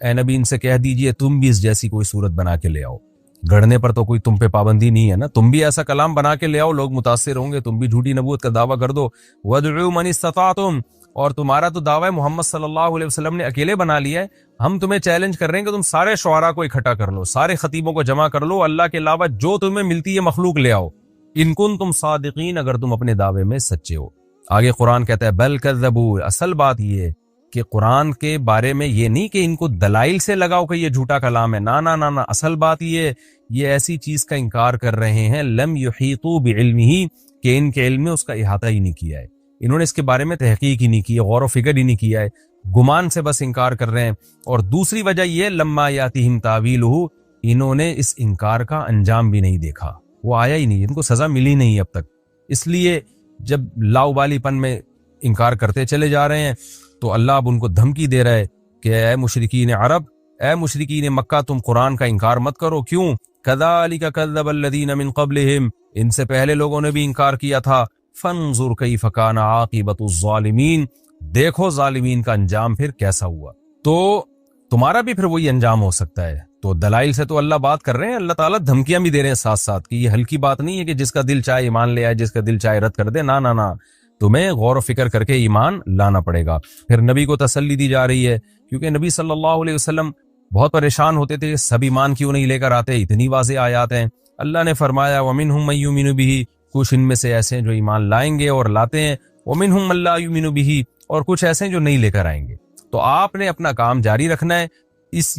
Speaker 2: اے نبی ان سے کہہ دیجئے تم بھی اس جیسی کوئی صورت بنا کے لے آؤ. گھڑنے پر تو کوئی تم پہ پابندی نہیں ہے نا, تم بھی ایسا کلام بنا کے لے آؤ, لوگ متاثر ہوں گے, تم بھی جھوٹی نبوت کا دعویٰ کر دو. وادعوا من استطعتم, اور تمہارا تو دعویٰ محمد صلی اللہ علیہ وسلم نے اکیلے بنا لیا ہے. ہم تمہیں چیلنج کر رہے ہیں کہ تم سارے شعراء کو اکٹھا کر لو, سارے خطیبوں کو جمع کر لو, اللہ کے علاوہ جو تمہیں ملتی ہے مخلوق لے آؤ. ان کنتم صادقین, اگر تم اپنے دعوے میں سچے ہو. آگے قرآن کہتا ہے بل کذبوا, اصل بات یہ ہے کہ قرآن کے بارے میں یہ نہیں کہ ان کو دلائل سے لگاؤ کہ یہ جھوٹا کلام ہے, نا, اصل بات یہ ایسی چیز کا انکار کر رہے ہیں لم یحیطوا بعلمہ, کہ ان کے علم میں اس کا احاطہ ہی نہیں کیا ہے, انہوں نے اس کے بارے میں تحقیق ہی نہیں کی, غور و فکر ہی نہیں کیا ہے, گمان سے بس انکار کر رہے ہیں. اور دوسری وجہ یہ لما یاتہم تاویلہ, انہوں نے اس انکار کا انجام بھی نہیں دیکھا, وہ آیا ہی نہیں, ان کو سزا ملی نہیں اب تک. اس لیے جب لاؤبالی پن میں انکار کرتے چلے جا رہے ہیں تو اللہ اب ان کو دھمکی دے رہا ہے کہ اے مشرکین عرب، اے مشرکین مکہ، تم قرآن کا انکار مت کرو. کیوں؟ کذالک کذب الذین من قبلہم، ان سے پہلے لوگوں نے بھی انکار کیا تھا. فانظر کیف کان عاقبۃ الظالمین، دیکھو ظالمین کا انجام پھر کیسا ہوا. تو تمہارا بھی پھر وہی انجام ہو سکتا ہے. تو دلائل سے تو اللہ بات کر رہے ہیں، اللہ تعالیٰ دھمکیاں بھی دے رہے ہیں ساتھ ساتھ کہ یہ ہلکی بات نہیں ہے کہ جس کا دل چاہے ایمان لے آئے، جس کا دل چاہے رد کر دے. نہ، تمہیں غور و فکر کر کے ایمان لانا پڑے گا. پھر نبی کو تسلی دی جا رہی ہے کیونکہ نبی صلی اللہ علیہ وسلم بہت پریشان ہوتے تھے، سب ایمان کیوں نہیں لے کر آتے، اتنی واضح آیات ہیں. اللہ نے فرمایا وَمِنْهُمْ مَن يُؤْمِنُ بِهِ، کچھ ان میں سے ایسے ہیں جو ایمان لائیں گے اور لاتے ہیں. وَمِنْهُمْ مَن لَا يُؤْمِنُ بِهِ، اور کچھ ایسے ہیں جو نہیں لے کر آئیں گے. تو آپ نے اپنا کام جاری رکھنا ہے.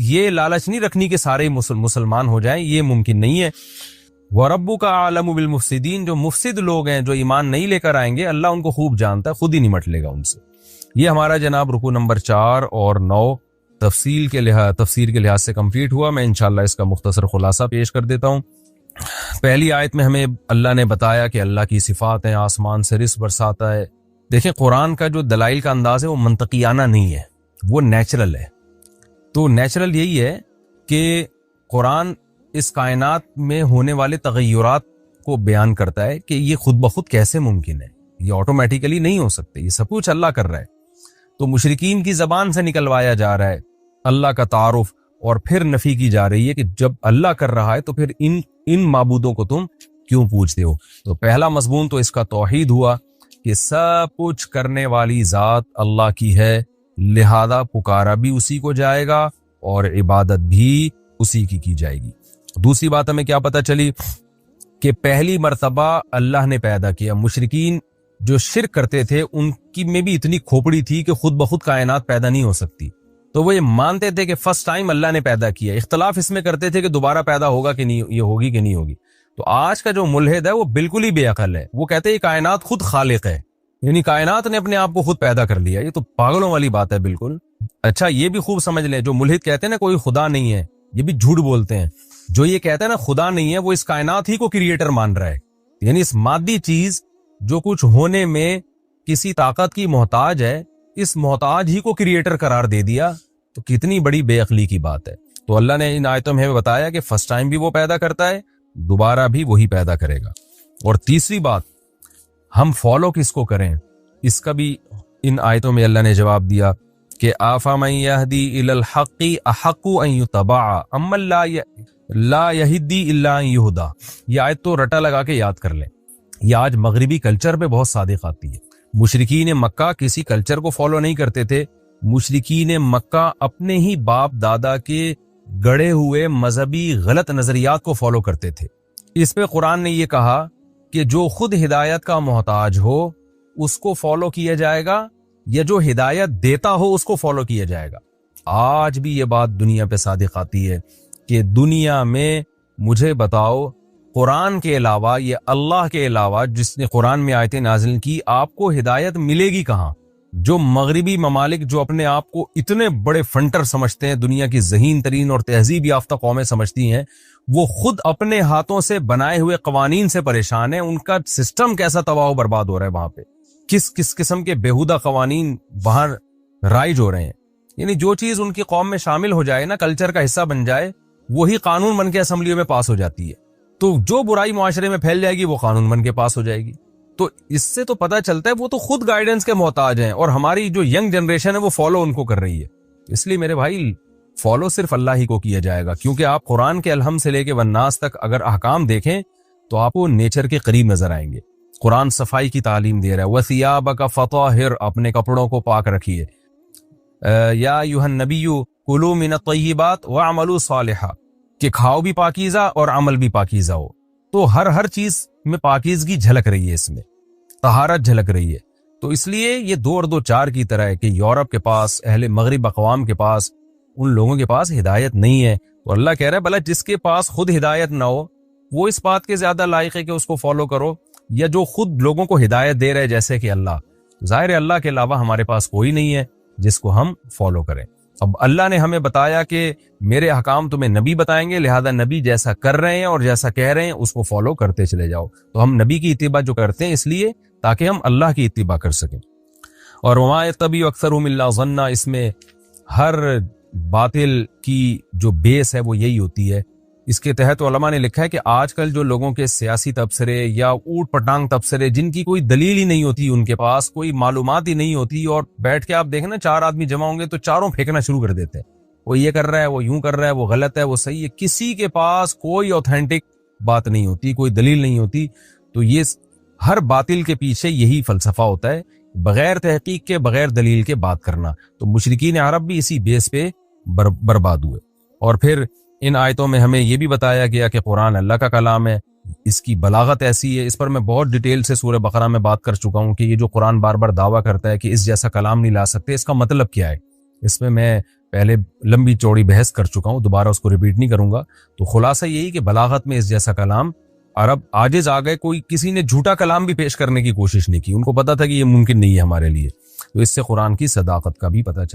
Speaker 2: یہ لالچ نہیں رکھنی کہ سارے مسلمان ہو جائیں، یہ ممکن نہیں ہے. وَرَبُّكَ أَعْلَمُ بِالْمُفْسِدِينَ، جو مفسد لوگ ہیں، جو ایمان نہیں لے کر آئیں گے، اللہ ان کو خوب جانتا ہے، خود ہی نمٹ لے گا ان سے. یہ ہمارا جناب رکوع نمبر 4 اور 9 تفسیر کے لحاظ سے کمپلیٹ ہوا. میں انشاءاللہ اس کا مختصر خلاصہ پیش کر دیتا ہوں. پہلی آیت میں ہمیں اللہ نے بتایا کہ اللہ کی صفات ہیں، آسمان سے رزق برساتا ہے. دیکھیں قرآن کا جو دلائل کا انداز ہے وہ منطقیانہ نہیں ہے، وہ نیچرل ہے. تو نیچرل یہی ہے کہ قرآن اس کائنات میں ہونے والے تغیرات کو بیان کرتا ہے کہ یہ خود بخود کیسے ممکن ہے، یہ آٹومیٹیکلی نہیں ہو سکتے، یہ سب کچھ اللہ کر رہا ہے. تو مشرکین کی زبان سے نکلوایا جا رہا ہے اللہ کا تعارف، اور پھر نفی کی جا رہی ہے کہ جب اللہ کر رہا ہے تو پھر ان معبودوں کو تم کیوں پوچھتے ہو. تو پہلا مضمون تو اس کا توحید ہوا کہ سب کچھ کرنے والی ذات اللہ کی ہے، لہذا پکارا بھی اسی کو جائے گا اور عبادت بھی اسی کی جائے گی. دوسری بات ہمیں کیا پتہ چلی کہ پہلی مرتبہ اللہ نے پیدا کیا. مشرکین جو شرک کرتے تھے ان کی میں بھی اتنی کھوپڑی تھی کہ خود بخود کائنات پیدا نہیں ہو سکتی. تو وہ یہ مانتے تھے کہ فرسٹ ٹائم اللہ نے پیدا کیا. اختلاف اس میں کرتے تھے کہ دوبارہ پیدا ہوگا کہ نہیں، یہ ہوگی کہ نہیں ہوگی. تو آج کا جو ملحد ہے وہ بالکل ہی بے عقل ہے. وہ کہتے ہیں کائنات خود خالق ہے، یعنی کائنات نے اپنے آپ کو خود پیدا کر لیا. یہ تو پاگلوں والی بات ہے بالکل. اچھا یہ بھی خوب سمجھ لیں، جو ملحد کہتے ہیں نا کوئی خدا نہیں ہے، یہ بھی جھوٹ بولتے ہیں. جو یہ کہتا ہے نا خدا نہیں ہے، وہ اس کائنات ہی کو کریٹر مان رہا ہے. یعنی اس مادی چیز جو کچھ ہونے میں کسی طاقت کی محتاج ہے، اس محتاج ہی کو کریٹر قرار دے دیا. تو کتنی بڑی بے عقلی کی بات ہے. تو اللہ نے ان آیتوں میں بتایا کہ فرسٹ ٹائم بھی وہ پیدا کرتا ہے، دوبارہ بھی وہی پیدا کرے گا. اور تیسری بات، ہم فالو کس کو کریں، اس کا بھی ان آیتوں میں اللہ نے جواب دیا کہ آفمن یہدی الی الحق احق ان یتبع امن لا یہدی الا ان یہدی. یہ آیت تو رٹا لگا کے یاد کر لیں. یہ آج مغربی کلچر پہ بہت صادق آتی ہے. مشرکین مکہ کسی کلچر کو فالو نہیں کرتے تھے. مشرکین مکہ اپنے ہی باپ دادا کے گڑے ہوئے مذہبی غلط نظریات کو فالو کرتے تھے. اس پہ قرآن نے یہ کہا کہ جو خود ہدایت کا محتاج ہو اس کو فالو کیا جائے گا، یا جو ہدایت دیتا ہو اس کو فالو کیا جائے گا. آج بھی یہ بات دنیا پہ صادق آتی ہے کہ دنیا میں مجھے بتاؤ قرآن کے علاوہ، یہ اللہ کے علاوہ جس نے قرآن میں آیتیں نازل کی، آپ کو ہدایت ملے گی کہاں؟ جو مغربی ممالک جو اپنے آپ کو اتنے بڑے فنٹر سمجھتے ہیں، دنیا کی ذہین ترین اور تہذیب یافتہ قومیں سمجھتی ہیں، وہ خود اپنے ہاتھوں سے بنائے ہوئے قوانین سے پریشان ہیں. ان کا سسٹم کیسا تباہ و برباد ہو رہا ہے وہاں پہ، کس قسم کے بیہودہ قوانین باہر رائج ہو رہے ہیں. یعنی جو چیز ان کی قوم میں شامل ہو جائے نا، کلچر کا حصہ بن جائے، وہی قانون بن کے اسمبلیوں میں پاس ہو جاتی ہے. تو جو برائی معاشرے میں پھیل جائے گی وہ قانون بن کے پاس ہو جائے گی. تو اس سے تو پتہ چلتا ہے وہ تو خود گائیڈنس کے محتاج ہیں، اور ہماری جو ینگ جنریشن ہے وہ فالو ان کو کر رہی ہے. اس لیے میرے بھائی فالو صرف اللہ ہی کو کیا جائے گا، کیونکہ آپ قرآن کے الحم سے لے کے والناس تک اگر احکام دیکھیں تو آپ کو نیچر کے قریب نظر آئیں گے. قرآن صفائی کی تعلیم دے رہا ہے، وَثِيَابَكَ فَطَهِّرْ، اپنے کپڑوں کو پاک رکھیے. یا ایھا النبی کلوا من الطیبات واعملوا صالحا، کہ کھاؤ بھی پاکیزہ اور عمل بھی پاکیزہ ہو. تو ہر چیز میں پاکیزگی جھلک رہی ہے، اس میں طہارت جھلک رہی ہے. تو اس لیے یہ 2 اور 2 4 کی طرح ہے کہ یورپ کے پاس، اہل مغرب اقوام کے پاس، ان لوگوں کے پاس ہدایت نہیں ہے. تو اللہ کہہ رہا ہے بھلا جس کے پاس خود ہدایت نہ ہو وہ اس بات کے زیادہ لائق ہے کہ اس کو فالو کرو، یا جو خود لوگوں کو ہدایت دے رہے جیسے کہ اللہ. ظاہر ہے اللہ کے علاوہ ہمارے پاس کوئی نہیں ہے جس کو ہم فالو کریں. اب اللہ نے ہمیں بتایا کہ میرے احکام تمہیں نبی بتائیں گے، لہذا نبی جیسا کر رہے ہیں اور جیسا کہہ رہے ہیں اس کو فالو کرتے چلے جاؤ. تو ہم نبی کی اتباع جو کرتے ہیں اس لیے تاکہ ہم اللہ کی اتباع کر سکیں. اور وما یتبع اکثرهم الا ظنا، اس میں ہر باطل کی جو بیس ہے وہ یہی ہوتی ہے. اس کے تحت علماء نے لکھا ہے کہ آج کل جو لوگوں کے سیاسی تبصرے یا اوٹ پٹانگ تبصرے جن کی کوئی دلیل ہی نہیں ہوتی، ان کے پاس کوئی معلومات ہی نہیں ہوتی، اور بیٹھ کے آپ دیکھیں نا 4 آدمی جمع ہوں گے تو چاروں پھینکنا شروع کر دیتے ہیں، وہ یہ کر رہا ہے، وہ یوں کر رہا ہے، وہ غلط ہے، وہ صحیح ہے. کسی کے پاس کوئی اوتھینٹک بات نہیں ہوتی، کوئی دلیل نہیں ہوتی. تو یہ ہر باطل کے پیچھے یہی فلسفہ ہوتا ہے، بغیر تحقیق کے، بغیر دلیل کے بات کرنا. تو مشرکین عرب بھی اسی بیس پہ برباد ہوئے. اور پھر ان آیتوں میں ہمیں یہ بھی بتایا گیا کہ قرآن اللہ کا کلام ہے، اس کی بلاغت ایسی ہے. اس پر میں بہت ڈیٹیل سے سورہ بقرہ میں بات کر چکا ہوں کہ یہ جو قرآن بار بار دعویٰ کرتا ہے کہ اس جیسا کلام نہیں لا سکتے، اس کا مطلب کیا ہے. اس میں پہلے لمبی چوڑی بحث کر چکا ہوں، دوبارہ اس کو ریپیٹ نہیں کروں گا. تو خلاصہ یہی کہ بلاغت میں اس جیسا کلام عرب عاجز آ گئے. کوئی کسی نے جھوٹا کلام بھی پیش کرنے کی کوشش نہیں کی، ان کو پتا تھا کہ یہ ممکن نہیں ہے ہمارے لیے. تو اس سے قرآن کی صداقت کا بھی پتہ چلا.